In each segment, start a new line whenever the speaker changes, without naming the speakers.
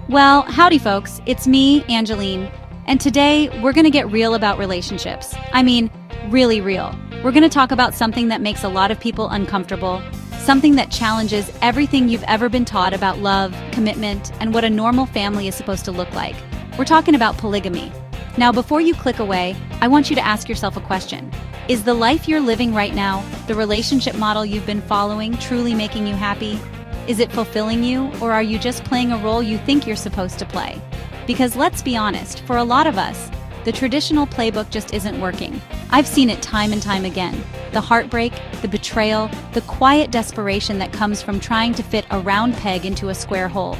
Well, howdy folks, it's me, Angeline, and today we're gonna get real about relationships. I mean, really real. We're gonna talk about something that makes a lot of people uncomfortable, something that challenges everything you've ever been taught about love, commitment, and what a normal family is supposed to look like. We're talking about polygamy. Now, before you click away, I want you to ask yourself a question. Is the life you're living right now, the relationship model you've been following, truly making you happy? Is it fulfilling you, or are you just playing a role you think you're supposed to play? Because let's be honest, for a lot of us, the traditional playbook just isn't working. I've seen it time and time again. The heartbreak, the betrayal, the quiet desperation that comes from trying to fit a round peg into a square hole.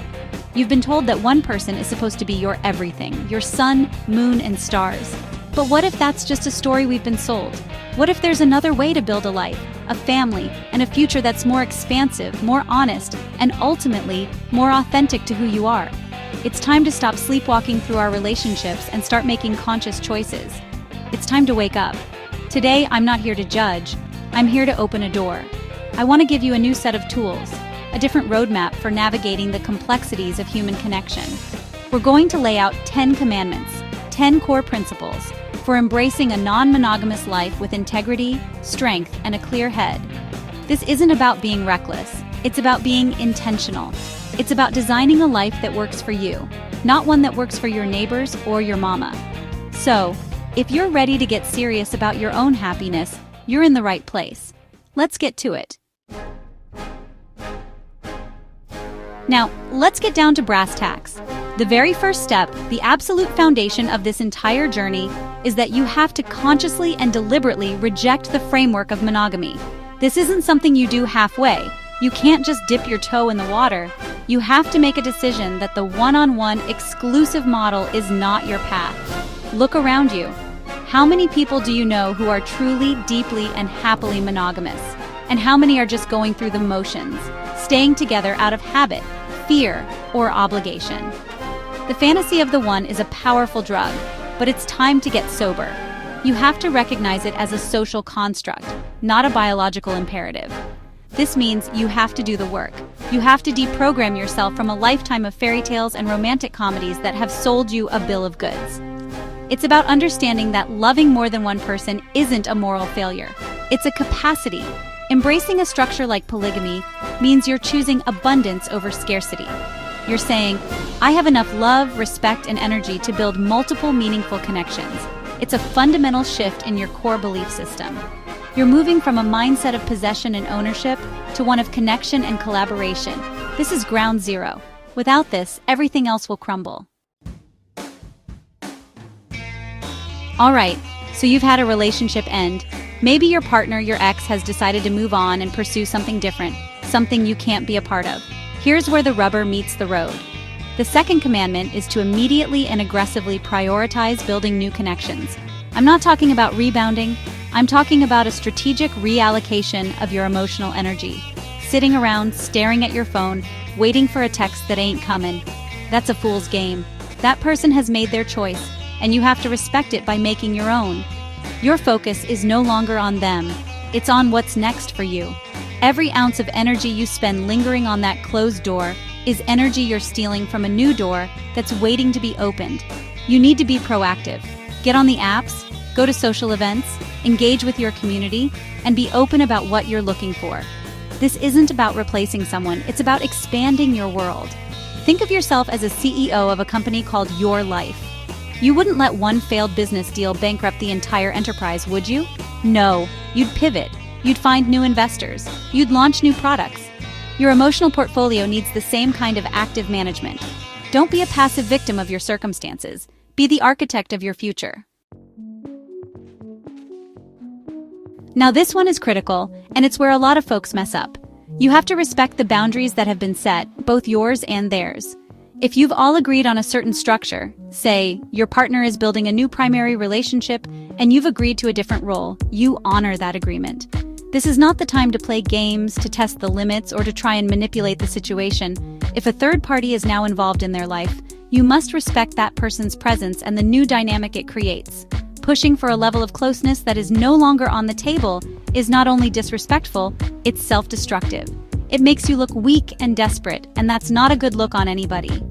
You've been told that one person is supposed to be your everything, your sun, moon, and stars. But what if that's just a story we've been sold? What if there's another way to build a life, a family, and a future that's more expansive, more honest, and ultimately, more authentic to who you are? It's time to stop sleepwalking through our relationships and start making conscious choices. It's time to wake up. Today, I'm not here to judge. I'm here to open a door. I want to give you a new set of tools, a different roadmap for navigating the complexities of human connection. We're going to lay out 10 commandments, 10 core principles, for embracing a non-monogamous life with integrity, strength, and a clear head. This isn't about being reckless. It's about being intentional. It's about designing a life that works for you, not one that works for your neighbors or your mama. So, if you're ready to get serious about your own happiness, you're in the right place. Let's get to it. Now, let's get down to brass tacks. The very first step, the absolute foundation of this entire journey, is that you have to consciously and deliberately reject the framework of monogamy. This isn't something you do halfway. You can't just dip your toe in the water. You have to make a decision that the one-on-one exclusive model is not your path. Look around you. How many people do you know who are truly, deeply, and happily monogamous? And how many are just going through the motions, staying together out of habit, fear, or obligation? The fantasy of the one is a powerful drug, but it's time to get sober. You have to recognize it as a social construct, not a biological imperative. This means you have to do the work. You have to deprogram yourself from a lifetime of fairy tales and romantic comedies that have sold you a bill of goods. It's about understanding that loving more than one person isn't a moral failure. It's a capacity. Embracing a structure like polygamy means you're choosing abundance over scarcity. You're saying, I have enough love, respect, and energy to build multiple meaningful connections. It's a fundamental shift in your core belief system. You're moving from a mindset of possession and ownership to one of connection and collaboration. This is ground zero. Without this, everything else will crumble. All right, so you've had a relationship end. Maybe your partner, your ex, has decided to move on and pursue something different, something you can't be a part of. Here's where the rubber meets the road. The second commandment is to immediately and aggressively prioritize building new connections. I'm not talking about rebounding. I'm talking about a strategic reallocation of your emotional energy. Sitting around, staring at your phone, waiting for a text that ain't coming. That's a fool's game. That person has made their choice, and you have to respect it by making your own. Your focus is no longer on them. It's on what's next for you. Every ounce of energy you spend lingering on that closed door is energy you're stealing from a new door that's waiting to be opened. You need to be proactive. Get on the apps, go to social events, engage with your community, and be open about what you're looking for. This isn't about replacing someone, it's about expanding your world. Think of yourself as a CEO of a company called Your Life. You wouldn't let one failed business deal bankrupt the entire enterprise, would you? No, you'd pivot. You'd find new investors. You'd launch new products. Your emotional portfolio needs the same kind of active management. Don't be a passive victim of your circumstances. Be the architect of your future. Now this one is critical, and it's where a lot of folks mess up. You have to respect the boundaries that have been set, both yours and theirs. If you've all agreed on a certain structure, say, your partner is building a new primary relationship, and you've agreed to a different role, you honor that agreement. This is not the time to play games, to test the limits, or to try and manipulate the situation. If a third party is now involved in their life, you must respect that person's presence and the new dynamic it creates. Pushing for a level of closeness that is no longer on the table is not only disrespectful, it's self-destructive. It makes you look weak and desperate, and that's not a good look on anybody.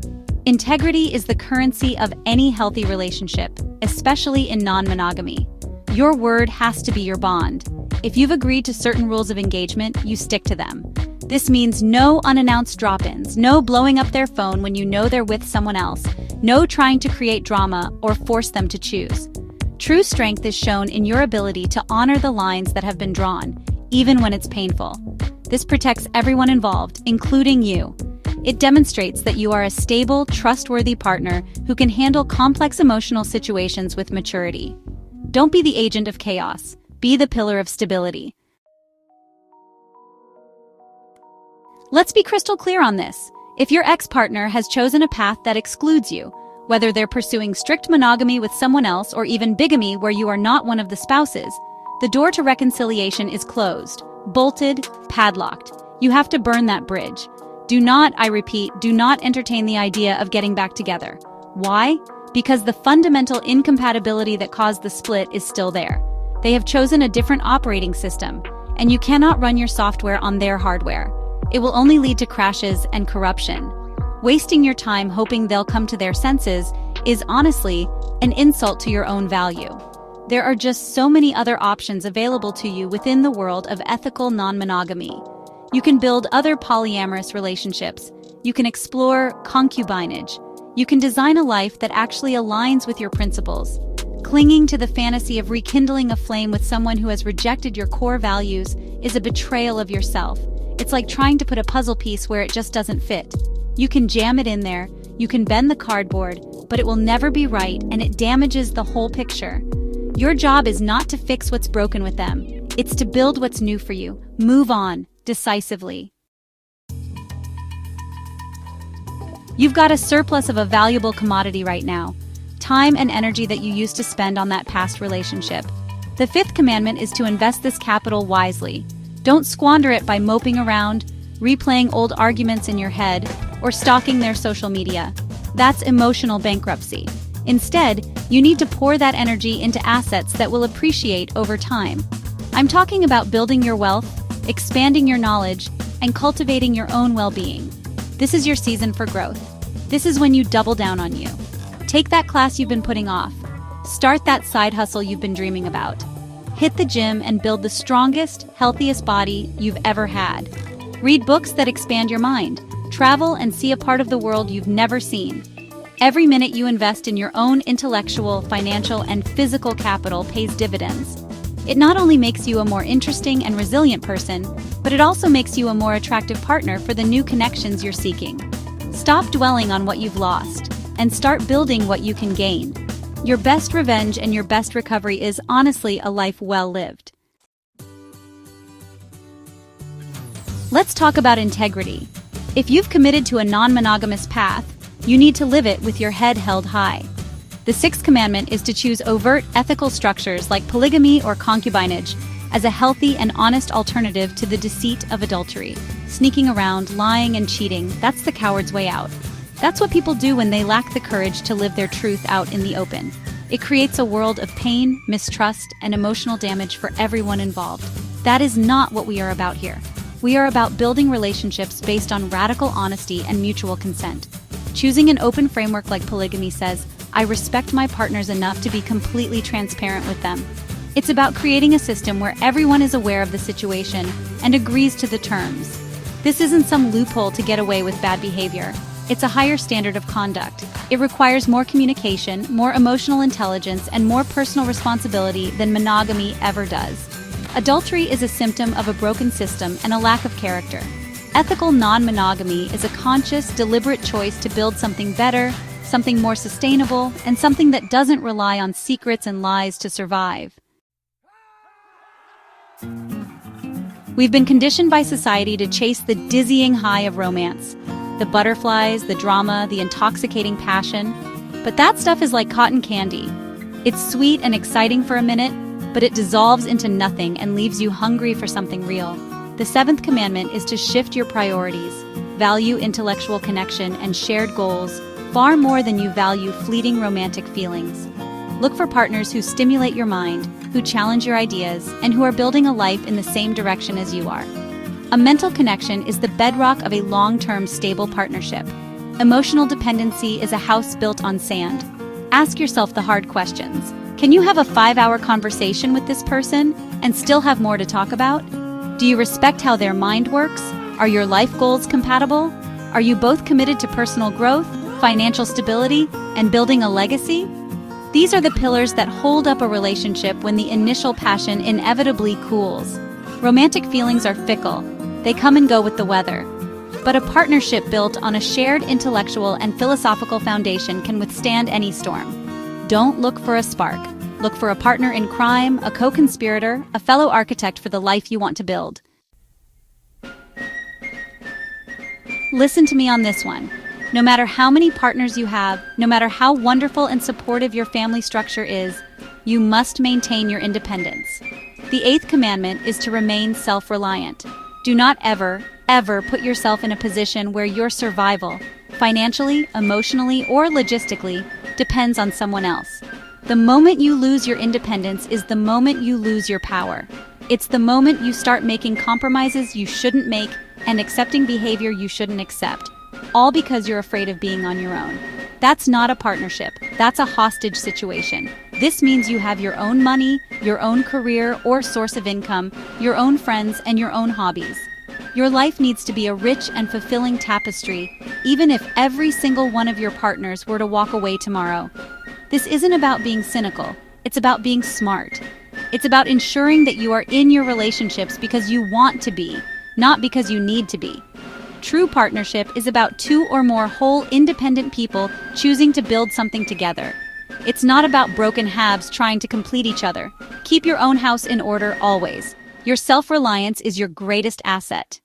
Integrity is the currency of any healthy relationship, especially in non-monogamy. Your word has to be your bond. If you've agreed to certain rules of engagement, you stick to them. This means no unannounced drop-ins, no blowing up their phone when you know they're with someone else, no trying to create drama or force them to choose. True strength is shown in your ability to honor the lines that have been drawn, even when it's painful. This protects everyone involved, including you. It demonstrates that you are a stable, trustworthy partner who can handle complex emotional situations with maturity. Don't be the agent of chaos. Be the pillar of stability. Let's be crystal clear on this. If your ex-partner has chosen a path that excludes you, whether they're pursuing strict monogamy with someone else or even bigamy where you are not one of the spouses, the door to reconciliation is closed, bolted, padlocked. You have to burn that bridge. Do not, I repeat, do not entertain the idea of getting back together. Why? Because the fundamental incompatibility that caused the split is still there. They have chosen a different operating system, and you cannot run your software on their hardware. It will only lead to crashes and corruption. Wasting your time hoping they'll come to their senses is honestly an insult to your own value. There are just so many other options available to you within the world of ethical non-monogamy. You can build other polyamorous relationships. You can explore concubinage. You can design a life that actually aligns with your principles. Clinging to the fantasy of rekindling a flame with someone who has rejected your core values is a betrayal of yourself. It's like trying to put a puzzle piece where it just doesn't fit. You can jam it in there, you can bend the cardboard, but it will never be right and it damages the whole picture. Your job is not to fix what's broken with them. It's to build what's new for you. Move on, decisively. You've got a surplus of a valuable commodity right now. Time and energy that you used to spend on that past relationship. The fifth commandment is to invest this capital wisely. Don't squander it by moping around, replaying old arguments in your head, or stalking their social media. That's emotional bankruptcy. Instead, you need to pour that energy into assets that will appreciate over time. I'm talking about building your wealth, expanding your knowledge, and cultivating your own well-being. This is your season for growth. This is when you double down on you. Take that class you've been putting off. Start that side hustle you've been dreaming about. Hit the gym and build the strongest, healthiest body you've ever had. Read books that expand your mind. Travel and see a part of the world you've never seen. Every minute you invest in your own intellectual, financial, and physical capital pays dividends. It not only makes you a more interesting and resilient person, but it also makes you a more attractive partner for the new connections you're seeking. Stop dwelling on what you've lost and start building what you can gain. Your best revenge and your best recovery is honestly a life well lived. Let's talk about integrity. If you've committed to a non-monogamous path, you need to live it with your head held high. The sixth commandment is to choose overt, ethical structures like polygamy or concubinage as a healthy and honest alternative to the deceit of adultery. Sneaking around, lying, and cheating, that's the coward's way out. That's what people do when they lack the courage to live their truth out in the open. It creates a world of pain, mistrust, and emotional damage for everyone involved. That is not what we are about here. We are about building relationships based on radical honesty and mutual consent. Choosing an open framework like polygamy says, I respect my partners enough to be completely transparent with them. It's about creating a system where everyone is aware of the situation and agrees to the terms. This isn't some loophole to get away with bad behavior. It's a higher standard of conduct. It requires more communication, more emotional intelligence, and more personal responsibility than monogamy ever does. Adultery is a symptom of a broken system and a lack of character. Ethical non-monogamy is a conscious, deliberate choice to build something better, something more sustainable, and something that doesn't rely on secrets and lies to survive. We've been conditioned by society to chase the dizzying high of romance. The butterflies, the drama, the intoxicating passion. But that stuff is like cotton candy. It's sweet and exciting for a minute, but it dissolves into nothing and leaves you hungry for something real. The seventh commandment is to shift your priorities, value intellectual connection and shared goals far more than you value fleeting romantic feelings. Look for partners who stimulate your mind, who challenge your ideas, and who are building a life in the same direction as you are. A mental connection is the bedrock of a long-term stable partnership. Emotional dependency is a house built on sand. Ask yourself the hard questions. Can you have a 5-hour conversation with this person and still have more to talk about? Do you respect how their mind works? Are your life goals compatible? Are you both committed to personal growth, financial stability, and building a legacy? These are the pillars that hold up a relationship when the initial passion inevitably cools. Romantic feelings are fickle. They come and go with the weather. But a partnership built on a shared intellectual and philosophical foundation can withstand any storm. Don't look for a spark. Look for a partner in crime, a co-conspirator, a fellow architect for the life you want to build. Listen to me on this one. No matter how many partners you have, no matter how wonderful and supportive your family structure is, you must maintain your independence. The 8th commandment is to remain self-reliant. Do not ever put yourself in a position where your survival, financially, emotionally, or logistically, depends on someone else. The moment you lose your independence is the moment you lose your power. It's the moment you start making compromises you shouldn't make and accepting behavior you shouldn't accept, all because you're afraid of being on your own. That's not a partnership. That's a hostage situation. This means you have your own money, your own career or source of income, your own friends, and your own hobbies. Your life needs to be a rich and fulfilling tapestry, even if every single one of your partners were to walk away tomorrow. This isn't about being cynical. It's about being smart. It's about ensuring that you are in your relationships because you want to be, not because you need to be. True partnership is about 2 or more whole, independent people choosing to build something together. It's not about broken halves trying to complete each other. Keep your own house in order always. Your self-reliance is your greatest asset.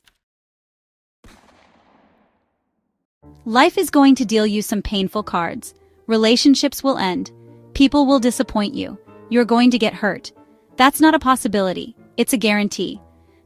Life is going to deal you some painful cards. Relationships will end. People will disappoint you. You're going to get hurt. That's not a possibility. It's a guarantee.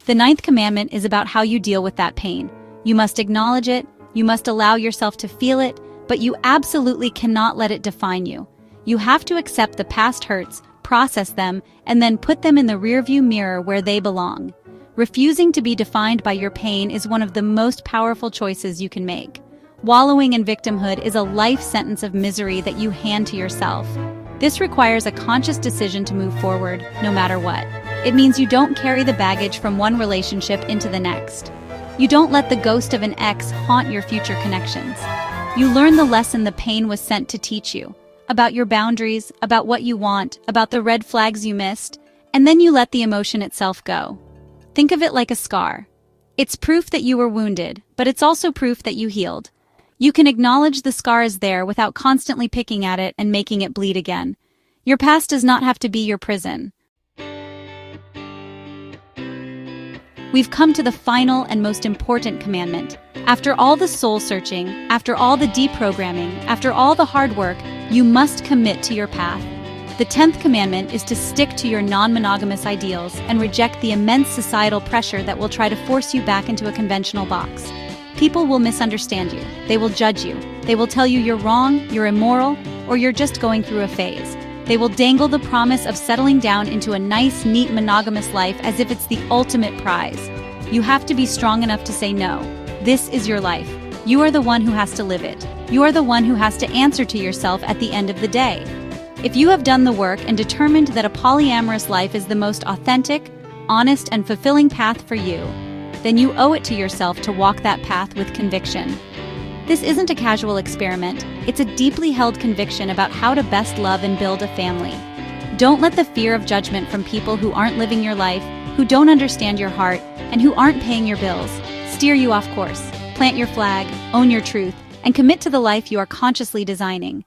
The 9th commandment is about how you deal with that pain. You must acknowledge it, you must allow yourself to feel it, but you absolutely cannot let it define you. You have to accept the past hurts, process them, and then put them in the rearview mirror where they belong. Refusing to be defined by your pain is one of the most powerful choices you can make. Wallowing in victimhood is a life sentence of misery that you hand to yourself. This requires a conscious decision to move forward, no matter what. It means you don't carry the baggage from one relationship into the next. You don't let the ghost of an ex haunt your future connections. You learn the lesson the pain was sent to teach you, about your boundaries, about what you want, about the red flags you missed, and then you let the emotion itself go. Think of it like a scar. It's proof that you were wounded, but it's also proof that you healed. You can acknowledge the scar is there without constantly picking at it and making it bleed again. Your past does not have to be your prison. We've come to the final and most important commandment. After all the soul-searching, after all the deprogramming, after all the hard work, you must commit to your path. The 10th commandment is to stick to your non-monogamous ideals and reject the immense societal pressure that will try to force you back into a conventional box. People will misunderstand you. They will judge you. They will tell you you're wrong, you're immoral, or you're just going through a phase. They will dangle the promise of settling down into a nice, neat, monogamous life as if it's the ultimate prize. You have to be strong enough to say no. This is your life. You are the one who has to live it. You are the one who has to answer to yourself at the end of the day. If you have done the work and determined that a polyamorous life is the most authentic, honest, and fulfilling path for you, then you owe it to yourself to walk that path with conviction. This isn't a casual experiment. It's a deeply held conviction about how to best love and build a family. Don't let the fear of judgment from people who aren't living your life, who don't understand your heart, and who aren't paying your bills steer you off course. Plant your flag, own your truth, and commit to the life you are consciously designing.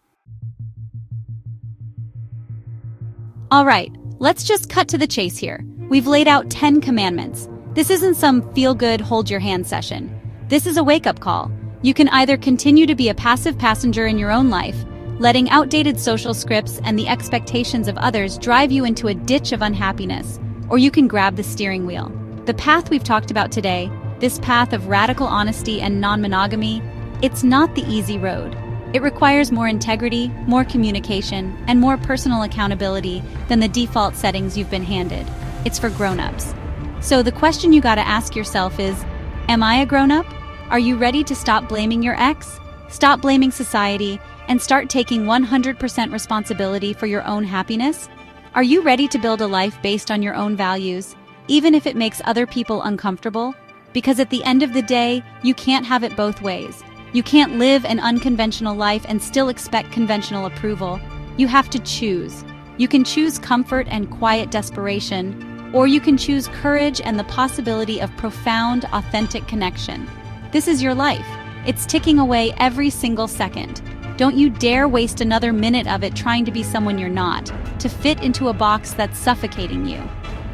All right, let's just cut to the chase here. We've laid out 10 commandments. This isn't some feel-good, hold-your-hand session. This is a wake-up call. You can either continue to be a passive passenger in your own life, letting outdated social scripts and the expectations of others drive you into a ditch of unhappiness, or you can grab the steering wheel. The path we've talked about today, this path of radical honesty and non-monogamy, it's not the easy road. It requires more integrity, more communication, and more personal accountability than the default settings you've been handed. It's for grown-ups. So the question you gotta ask yourself is, am I a grown-up? Are you ready to stop blaming your ex? Stop blaming society and start taking 100% responsibility for your own happiness? Are you ready to build a life based on your own values, even if it makes other people uncomfortable? Because at the end of the day, you can't have it both ways. You can't live an unconventional life and still expect conventional approval. You have to choose. You can choose comfort and quiet desperation, or you can choose courage and the possibility of profound, authentic connection. This is your life. It's ticking away every single second. Don't you dare waste another minute of it trying to be someone you're not, to fit into a box that's suffocating you.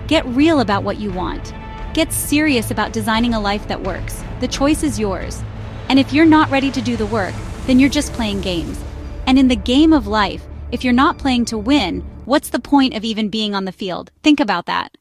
Get real about what you want. Get serious about designing a life that works. The choice is yours. And if you're not ready to do the work, then you're just playing games. And in the game of life, if you're not playing to win, what's the point of even being on the field? Think about that.